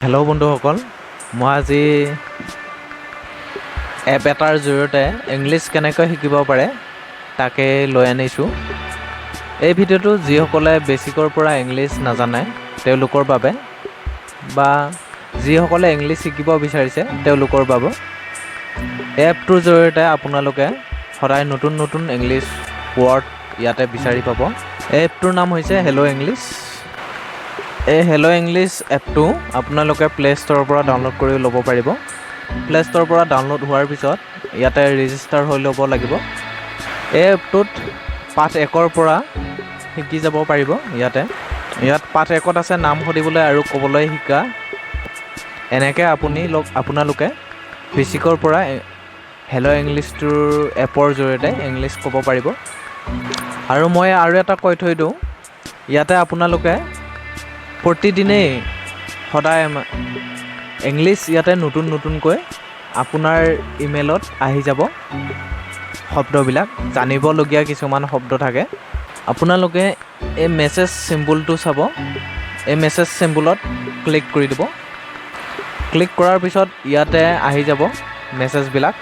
Hello' বন্ধুসকল, মই আজি এপ এটাৰ জৰিয়তে ইংলিছ কেনেকৈ শিকিব পাৰে তাকে লৈ আনিছোঁ। এই ভিডিঅ'টো যিসকলে বেছিকৰ পৰা ইংলিছ নাজানে তেওঁলোকৰ বাবে বা যিসকলে ইংলিছ শিকিব বিচাৰিছে তেওঁলোকৰ বাবে। এপটোৰ জৰিয়তে আপোনালোকে সদায় নতুন নতুন ইংলিছ ৱৰ্ড ইয়াতে বিচাৰি পাব। এপটোৰ নাম হৈছে হেল্ল' ইংলিছ। এই হেল্ল' ইংলিছ এপটো আপোনালোকে প্লে' ষ্ট'ৰৰ পৰা ডাউনলোড কৰি ল'ব পাৰিব। প্লে' ষ্ট'ৰৰ পৰা ডাউনলোড হোৱাৰ পিছত ইয়াতে ৰেজিষ্টাৰ হৈ ল'ব লাগিব। এই এপটোত পাঠ 1ৰ পৰা শিকি যাব পাৰিব। ইয়াত পাঠ 1ত আছে নাম সুধিবলৈ আৰু ক'বলৈ শিকা। এনেকৈ আপোনালোকে বেছিকৰ পৰা হেল্ল' ইংলিছটোৰ এপৰ জৰিয়তে ইংলিছ ক'ব পাৰিব। আৰু মই আৰু এটা কৈ থৈ দিওঁ, ইয়াতে আপোনালোকে প্ৰতিদিনেই সদায় ইংলিছ ইয়াতে নতুনকৈ আপোনাৰ ইমেইলত আহি যাব। শব্দবিলাক জানিবলগীয়া কিছুমান শব্দ থাকে। আপোনালোকে এই মেছেজ চিম্বলটো চাব। এই মেছেজ চিম্বলত ক্লিক কৰি দিব। ক্লিক কৰাৰ পিছত ইয়াতে আহি যাব মেছেজবিলাক।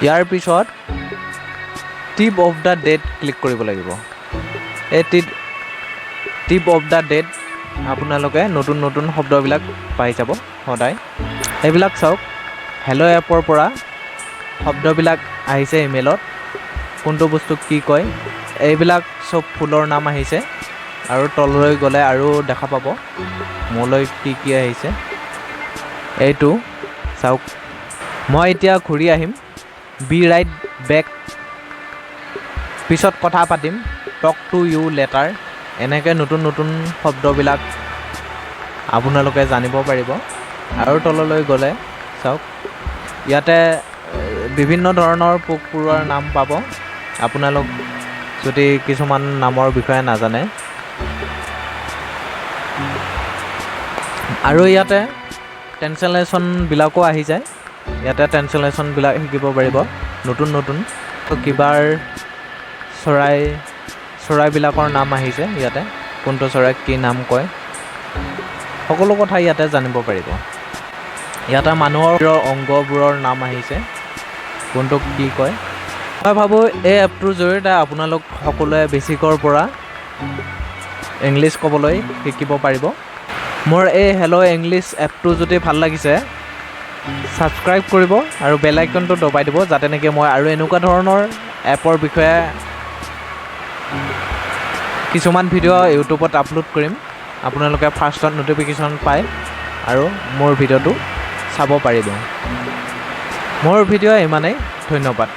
ইয়াৰ পিছত tip of the date click কৰিব লাগিব। এই টিপ অফ দ্য ডেট আপোনালোকে নতুন শব্দবিলাক পাই যাব সদায়। এইবিলাক চাওক, হেল্ল' এপৰ পৰা শব্দবিলাক আহিছে ইমেইলত। কোনটো বস্তুক কি কয় এইবিলাক চব ফুলৰ নাম আহিছে। আৰু তললৈ গ'লে আৰু দেখা পাব মোলৈ কি আহিছে। এইটো চাওক, মই এতিয়া ঘূৰি আহিম। বি ৰাইট বেক, পিছত কথা পাতিম। Talk to you later. এনেকৈ নতুন শব্দবিলাক আপোনালোকে জানিব পাৰিব। আৰু তললৈ গ'লে চাওক, ইয়াতে বিভিন্ন ধৰণৰ পোক পৰুৱাৰ নাম পাব। আপোনালোক যদি কিছুমান নামৰ বিষয়ে নাজানে। আৰু ইয়াতে ট্ৰেঞ্চলেশ্যনবিলাকো আহি যায়। ইয়াতে ট্ৰেঞ্চলেশ্যনবিলাক শিকিব পাৰিব নতুন কিবাৰ চৰাইবিলাকৰ নাম আহিছে। ইয়াতে কোনটো চৰাইক কি নাম কয় সকলো কথা ইয়াতে জানিব পাৰিব। ইয়াতে মানুহৰ অংগবোৰৰ নাম আহিছে, কোনটোক কি কয়। মই ভাবোঁ এই এপটোৰ জৰিয়তে আপোনালোক সকলোৱে বেছিকৰ পৰা ইংলিছ ক'বলৈ শিকিব পাৰিব। মোৰ এই হেল্ল' ইংলিছ এপটো যদি ভাল লাগিছে ছাবস্ক্ৰাইব কৰিব আৰু বেল আইকনটো দবাই দিব, যাতে নেকি মই আৰু এনেকুৱা ধৰণৰ এপৰ বিষয়ে কিছুমান ভিডিঅ' ইউটিউবত আপলোড কৰিম। আপোনালোকে ফাৰ্ষ্টত ন'টিফিকেশ্যন পায় আৰু মোৰ ভিডিঅ'টো চাব পাৰিব। মোৰ ভিডিঅ' ইমানেই। ধন্যবাদ।